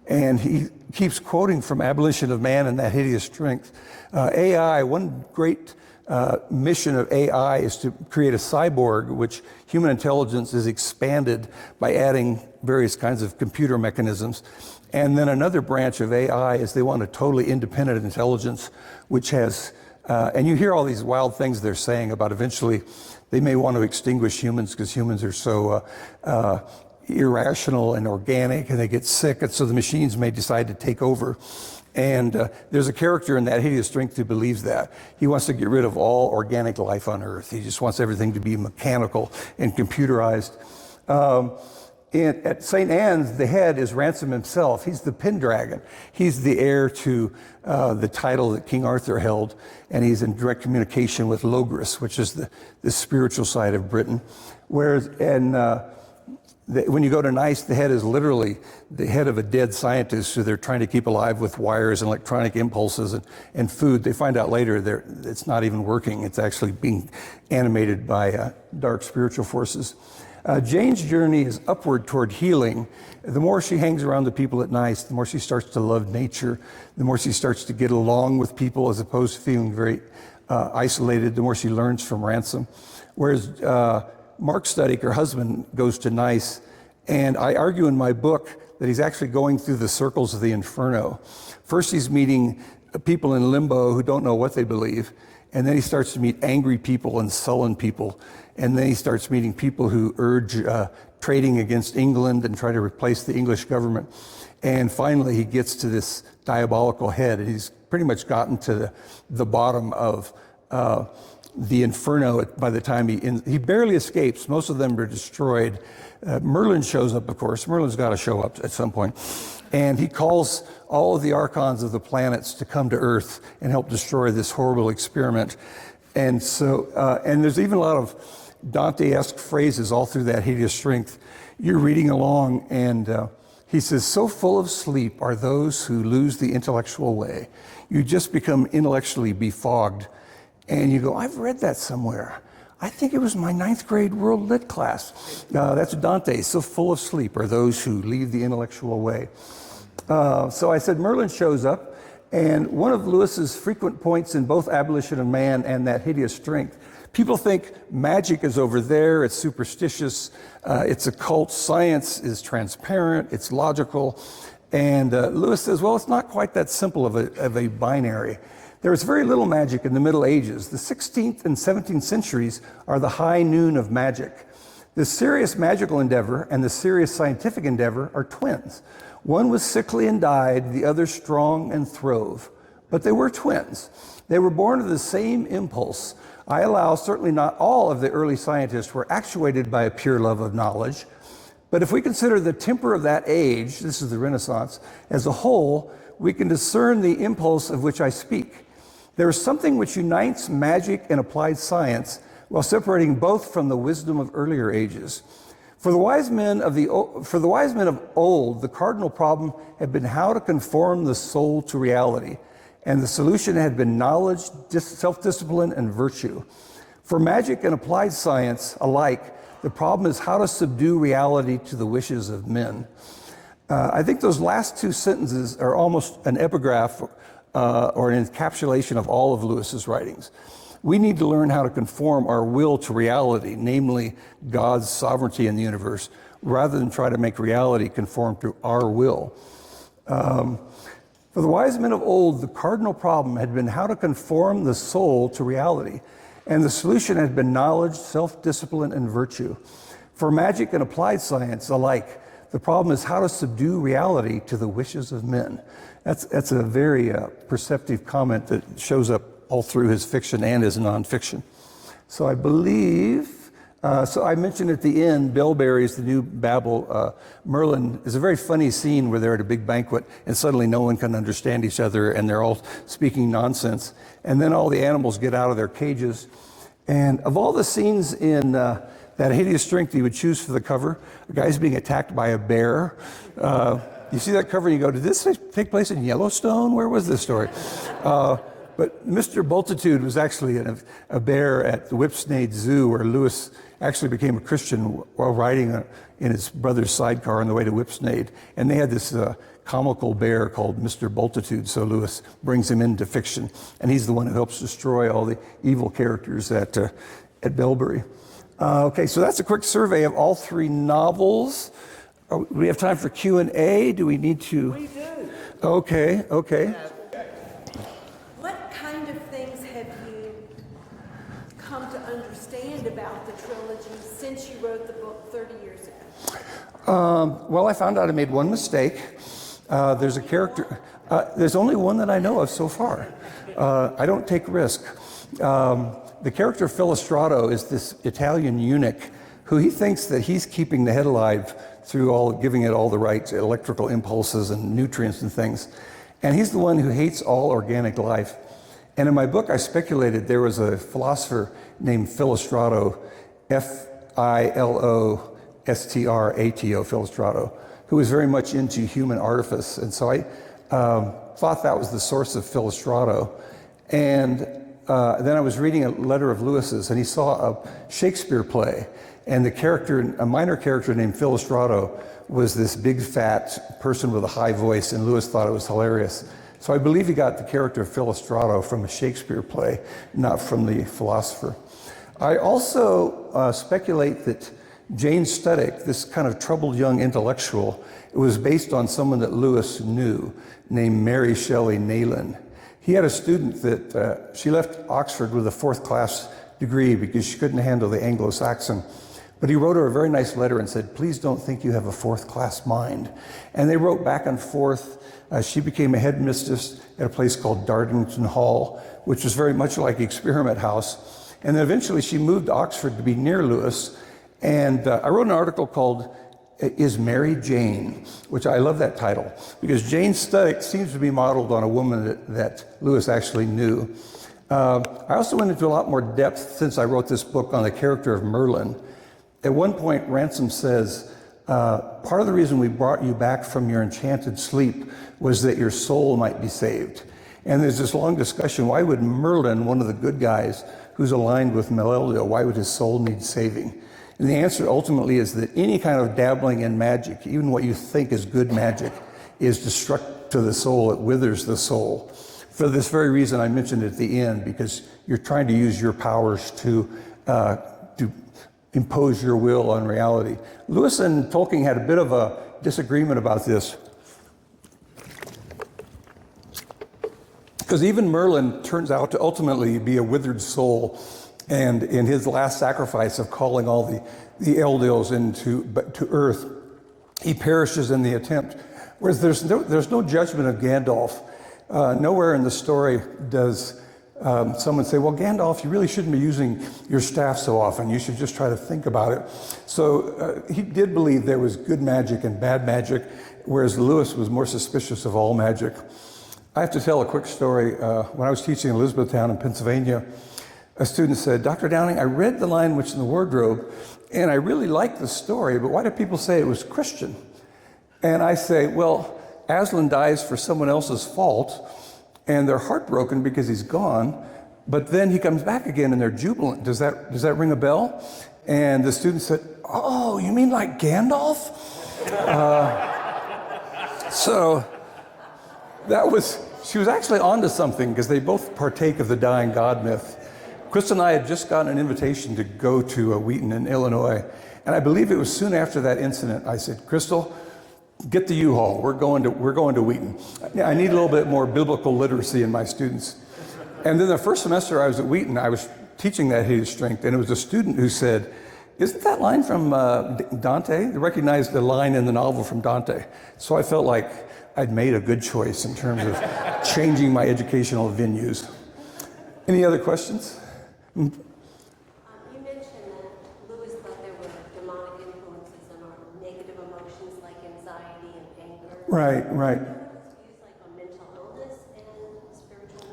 And he keeps quoting from Abolition of Man and That Hideous Strength. AI, one great mission of AI is to create a cyborg which human intelligence is expanded by adding various kinds of computer mechanisms. And then another branch of AI is they want a totally independent intelligence which has, and you hear all these wild things they're saying about eventually they may want to extinguish humans because humans are so irrational and organic and they get sick, and so the machines may decide to take over. And there's a character in That Hideous Strength who believes that. He wants to get rid of all organic life on Earth. He just wants everything to be mechanical and computerized. At St. Anne's, the head is Ransom himself. He's the Pendragon. He's the heir to the title that King Arthur held, and he's in direct communication with Logris, which is the spiritual side of Britain. Whereas, when you go to Nice, the head is literally the head of a dead scientist who they're trying to keep alive with wires and electronic impulses and food. They find out later it's not even working. It's actually being animated by dark spiritual forces. Jane's journey is upward toward healing. The more she hangs around the people at Nice, the more she starts to love nature, the more she starts to get along with people as opposed to feeling very isolated, the more she learns from Ransom. Whereas Mark Studdick, her husband, goes to Nice, and I argue in my book that he's actually going through the circles of the inferno. First, he's meeting people in limbo who don't know what they believe, and then he starts to meet angry people and sullen people, and then he starts meeting people who urge trading against England and try to replace the English government. And finally, he gets to this diabolical head, and he's pretty much gotten to the bottom of the inferno by the time he barely escapes. Most of them are destroyed. Merlin shows up, of course. Merlin's got to show up at some point. And he calls all of the archons of the planets to come to Earth and help destroy this horrible experiment. And so, and there's even a lot of Dante-esque phrases all through That Hideous Strength. You're reading along, and he says, so full of sleep are those who lose the intellectual way. You just become intellectually befogged. And you go, I've read that somewhere. I think it was my 9th grade World Lit class. That's Dante. So full of sleep are those who leave the intellectual way. So I said Merlin shows up, and one of Lewis's frequent points in both Abolition of Man and That Hideous Strength, people think magic is over there, it's superstitious, it's occult, science is transparent, it's logical. And Lewis says, well, it's not quite that simple of a binary. There was very little magic in the Middle Ages. The 16th and 17th centuries are the high noon of magic. The serious magical endeavor and the serious scientific endeavor are twins. One was sickly and died, the other strong and throve. But they were twins. They were born of the same impulse. I allow certainly not all of the early scientists were actuated by a pure love of knowledge. But if we consider the temper of that age, this is the Renaissance, as a whole, we can discern the impulse of which I speak. There is something which unites magic and applied science while separating both from the wisdom of earlier ages. For the wise men of old, the cardinal problem had been how to conform the soul to reality, and the solution had been knowledge, self-discipline, and virtue. For magic and applied science alike, the problem is how to subdue reality to the wishes of men. I think those last two sentences are almost an epigraph or an encapsulation of all of Lewis's writings. We need to learn how to conform our will to reality, namely God's sovereignty in the universe, rather than try to make reality conform to our will. For the wise men of old, the cardinal problem had been how to conform the soul to reality, and the solution had been knowledge, self-discipline, and virtue. For magic and applied science alike, the problem is how to subdue reality to the wishes of men. That's a very perceptive comment that shows up all through his fiction and his nonfiction. So I believe, so I mentioned at the end, Bellberry's The New Babel. Merlin is a very funny scene where they're at a big banquet and suddenly no one can understand each other and they're all speaking nonsense. And then all the animals get out of their cages. And of all the scenes in that hideous strength you would choose for the cover, a guy's being attacked by a bear. You see that cover and you go, did this take place in Yellowstone? Where was this story? But Mr. Bultitude was actually a bear at the Whipsnade Zoo, where Lewis actually became a Christian while riding in his brother's sidecar on the way to Whipsnade. And they had this comical bear called Mr. Bultitude, so Lewis brings him into fiction. And he's the one who helps destroy all the evil characters at Bellberry. Okay, so that's a quick survey of all three novels. Do we have time for Q&A? Do we need to? We do. Okay. What kind of things have you come to understand about the trilogy since you wrote the book 30 years ago? Well, I found out I made one mistake. There's a character, there's only one that I know of so far. I don't take risk. The character Philostrato is this Italian eunuch who he thinks that he's keeping the head alive through giving it all the right electrical impulses and nutrients and things. And he's the one who hates all organic life. And in my book, I speculated there was a philosopher named Philostrato, Philostrato, Philostrato, who was very much into human artifice. And so I thought that was the source of Philostrato. And then I was reading a letter of Lewis's, and he saw a Shakespeare play. And the character, a minor character named Philostrato, was this big fat person with a high voice, and Lewis thought it was hilarious. So I believe he got the character of Philostrato from a Shakespeare play, not from the philosopher. I also speculate that Jane Studdick, this kind of troubled young intellectual, it was based on someone that Lewis knew named Mary Shelley Nayland. He had a student that she left Oxford with a fourth-class degree because she couldn't handle the Anglo-Saxon. But he wrote her a very nice letter and said, please don't think you have a fourth-class mind. And they wrote back and forth. She became a headmistress at a place called Dartington Hall, which was very much like the Experiment House. And then eventually she moved to Oxford to be near Lewis. And I wrote an article called Is Mary Jane, which I love that title, because Jane Studdick seems to be modeled on a woman that Lewis actually knew. I also went into a lot more depth since I wrote this book on the character of Merlin. At one point, Ransom says, part of the reason we brought you back from your enchanted sleep was that your soul might be saved. And there's this long discussion, why would Merlin, one of the good guys who's aligned with Melilda, why would his soul need saving? And the answer ultimately is that any kind of dabbling in magic, even what you think is good magic, is destructive to the soul. It withers the soul. For this very reason I mentioned at the end, because you're trying to use your powers to impose your will on reality. Lewis and Tolkien had a bit of a disagreement about this, because even Merlin turns out to ultimately be a withered soul, and in his last sacrifice of calling all the Eldiels to earth, he perishes in the attempt. Whereas there's no judgment of Gandalf. Nowhere in the story does someone say, well, Gandalf, you really shouldn't be using your staff so often. You should just try to think about it. So he did believe there was good magic and bad magic, whereas Lewis was more suspicious of all magic. I have to tell a quick story. When I was teaching in Elizabethtown in Pennsylvania, a student said, Dr. Downing, I read The Lion, Witch, and the Wardrobe, and I really liked the story, but why do people say it was Christian? And I say, well, Aslan dies for someone else's fault, and they're heartbroken because he's gone, but then he comes back again and they're jubilant. Does that ring a bell? And the student said, oh, you mean like Gandalf? So she was actually onto something, because they both partake of the dying God myth. Crystal and I had just gotten an invitation to go to Wheaton in Illinois, and I believe it was soon after that incident. I said, Crystal, get the U-Haul. We're going to Wheaton. I need a little bit more biblical literacy in my students. And then the first semester I was at Wheaton, I was teaching that Hate is Strength, and it was a student who said, isn't that line from Dante? They recognized the line in the novel from Dante. So I felt like I'd made a good choice in terms of changing my educational venues. Any other questions? You mentioned that Lewis thought there were demonic influences on our negative emotions like anxiety and anger. Right. Used like on mental illness in the spiritual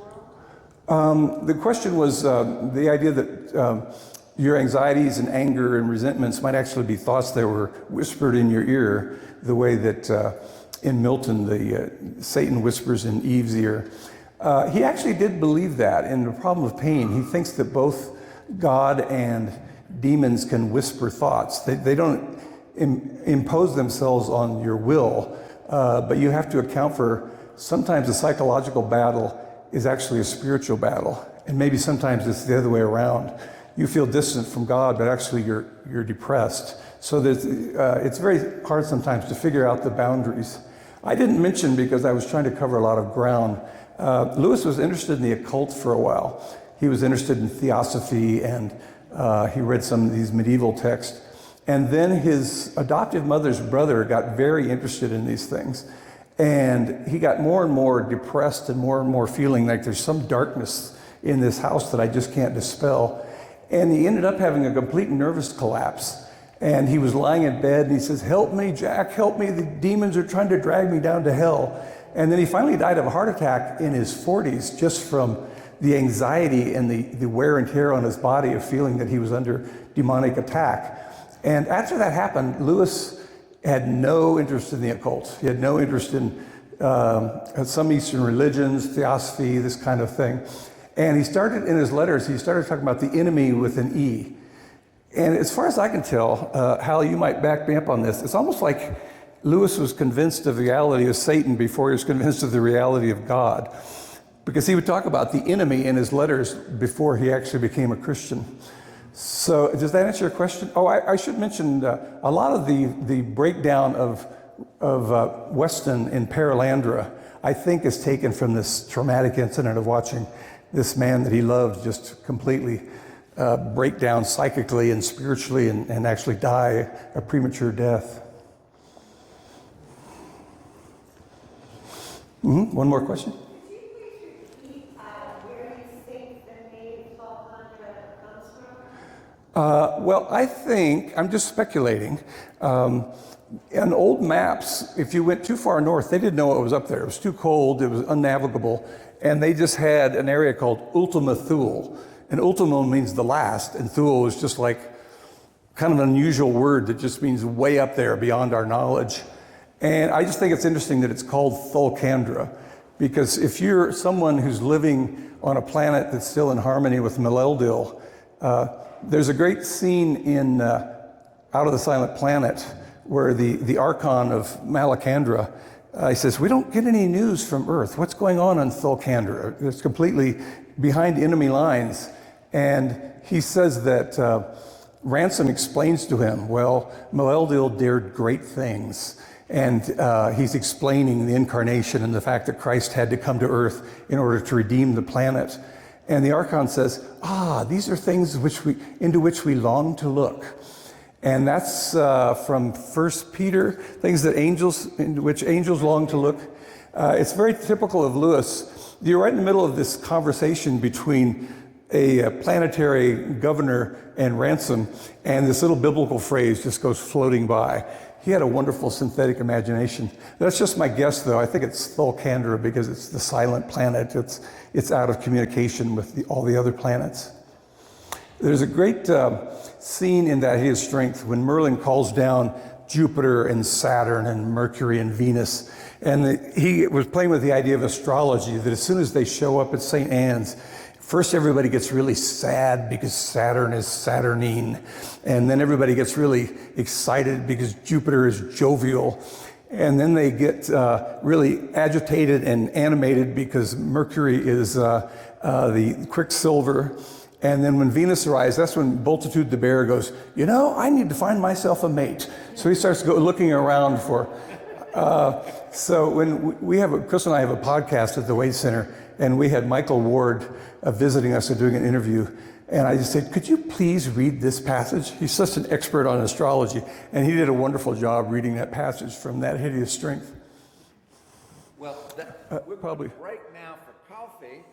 world? The question was the idea that your anxieties and anger and resentments might actually be thoughts that were whispered in your ear, the way that in Milton, Satan whispers in Eve's ear. He actually did believe that in the problem of pain. He thinks that both God and demons can whisper thoughts. They don't impose themselves on your will, but you have to account for sometimes a psychological battle is actually a spiritual battle, and maybe sometimes it's the other way around. You feel distant from God, but actually you're depressed. So it's very hard sometimes to figure out the boundaries. I didn't mention, because I was trying to cover a lot of ground, Lewis was interested in the occult for a while. He was interested in theosophy, and he read some of these medieval texts. And then his adoptive mother's brother got very interested in these things. And he got more and more depressed and more feeling like there's some darkness in this house that I just can't dispel. And he ended up having a complete nervous collapse. And he was lying in bed and he says, help me, Jack, help me. The demons are trying to drag me down to hell. And then he finally died of a heart attack in his 40s, just from the anxiety and the wear and tear on his body of feeling that he was under demonic attack. And after that happened, Lewis had no interest in the occult. He had no interest in some Eastern religions, theosophy, this kind of thing. And he started, in his letters, he started talking about the enemy with an E. And as far as I can tell, Hal, you might back me up on this, it's almost like Lewis was convinced of the reality of Satan before he was convinced of the reality of God. Because he would talk about the enemy in his letters before he actually became a Christian. So does that answer your question? Oh, I should mention a lot of the breakdown of Weston in Perelandra, I think, is taken from this traumatic incident of watching this man that he loved just completely break down psychically and spiritually and actually die a premature death. One more question? Could you please repeat where you think the name 1200 comes from? Well, I think, I'm just speculating, in old maps, if you went too far north, they didn't know what was up there. It was too cold, it was unnavigable, and they just had an area called Ultima Thule. And Ultima means the last, and Thule is just like kind of an unusual word that just means way up there beyond our knowledge. And I just think it's interesting that it's called Thulcandra, because if you're someone who's living on a planet that's still in harmony with Maleldil, there's a great scene in Out of the Silent Planet where the Archon of Malacandra, he says, we don't get any news from Earth. What's going on Thulcandra? It's completely behind enemy lines. And he says that Ransom explains to him, well, Maleldil dared great things. And he's explaining the incarnation and the fact that Christ had to come to Earth in order to redeem the planet. And the Archon says, these are things into which we long to look. And that's from 1 Peter, things that into which angels long to look. It's very typical of Lewis. You're right in the middle of this conversation between a planetary governor and Ransom, and this little biblical phrase just goes floating by. He had a wonderful synthetic imagination. That's just my guess, though. I think it's full candor because it's the silent planet. It's out of communication with all the other planets. There's a great scene in That Hideous Strength when Merlin calls down Jupiter and Saturn and Mercury and Venus. And he was playing with the idea of astrology, that as soon as they show up at St. Anne's, first everybody gets really sad because Saturn is Saturnine. And then everybody gets really excited because Jupiter is jovial. And then they get really agitated and animated because Mercury is the quicksilver. And then when Venus arrives, that's when Bultitude the bear goes, you know, I need to find myself a mate. So he starts looking around for... So when Chris and I have a podcast at the Wade Center, and we had Michael Ward visiting us and doing an interview, and I just said, could you please read this passage? He's such an expert on astrology, and he did a wonderful job reading that passage from That Hideous Strength. Well, Probably. right now for coffee.